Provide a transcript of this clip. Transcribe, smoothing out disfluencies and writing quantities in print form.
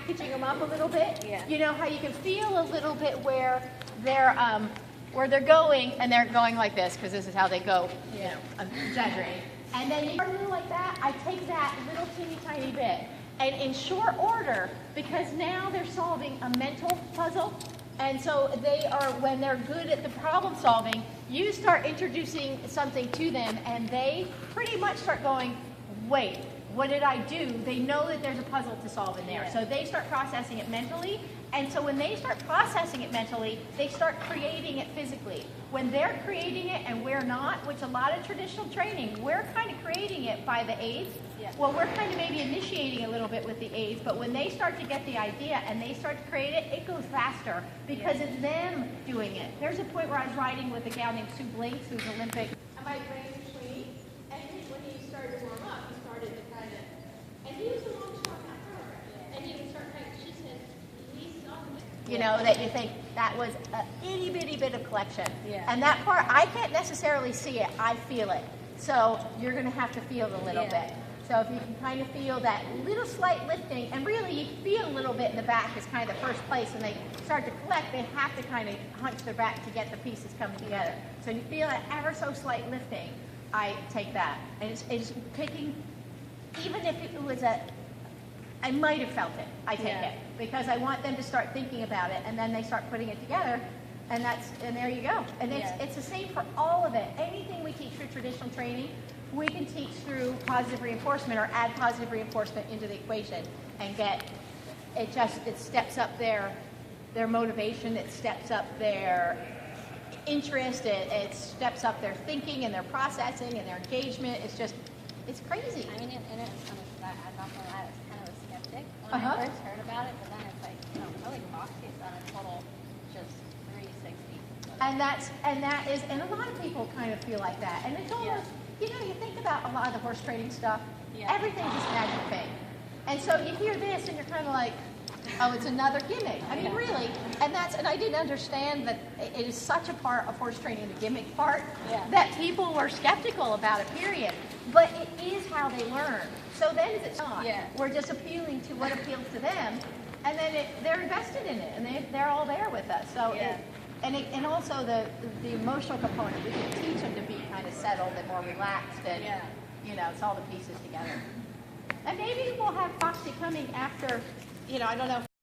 packaging them up a little bit. Yeah. You know how you can feel a little bit where they're going, and they're going like this because this is how they go. You know, I'm exaggerating. And then you start a little like that. I take that little teeny tiny bit, and in short order, because now they're solving a mental puzzle. And so they are, when they're good at the problem solving, you start introducing something to them and they pretty much start going, wait, what did I do? They know that there's a puzzle to solve in there. Yeah. So they start processing it mentally. And so when they start processing it mentally, they start creating it physically. When they're creating it and we're not, which a lot of traditional training, we're kind of creating it by the aids. Yeah. Well, we're kind of maybe initiating a little bit with the aids, but when they start to get the idea and they start to create it, it goes faster because it's them doing it. There's a point where I was riding with a gal named Sue Blinks, who's Olympic. I might ran between, and when he started to warm up, he started to kind of, and he was a long shot back rower, and he would start kind of, she said, he's on it. You know, that you think that was a itty bitty bit of collection. Yeah. And that part, I can't necessarily see it, I feel it. So you're going to have to feel it a little bit. So if you can kind of feel that little slight lifting, and really you feel a little bit in the back is kind of the first place. When they start to collect, they have to kind of hunch their back to get the pieces coming together. So you feel that ever so slight lifting, I take that. And it's picking, even if it was I might have felt it, I take it. Because I want them to start thinking about it, and then they start putting it together, and there you go. And it's the same for all of it. Anything we teach through traditional training, we can teach through positive reinforcement or add positive reinforcement into the equation and get it steps up their motivation, it steps up their interest, it steps up their thinking and their processing and their engagement. It's crazy. I mean, and it's funny because I'm not gonna lie, I was kind of a skeptic when I first heard about it, but then it's like, you know, really Roxy's done a total just 360. And a lot of people kind of feel like that. And it's almost, you know, you think about a lot of the horse training stuff, everything's just magic thing. And so you hear this and you're kind of like, oh, it's another gimmick. I mean, really, and I didn't understand that it is such a part of horse training, the gimmick part, that people were skeptical about it, period. But it is how they learn. So then it's not. We're just appealing to what appeals to them, and then they're invested in it, and they're all there with us. So and also the emotional component, we can teach them to be kind of settled and more relaxed, and you know, it's all the pieces together. And maybe we'll have Foxy coming after, you know, I don't know if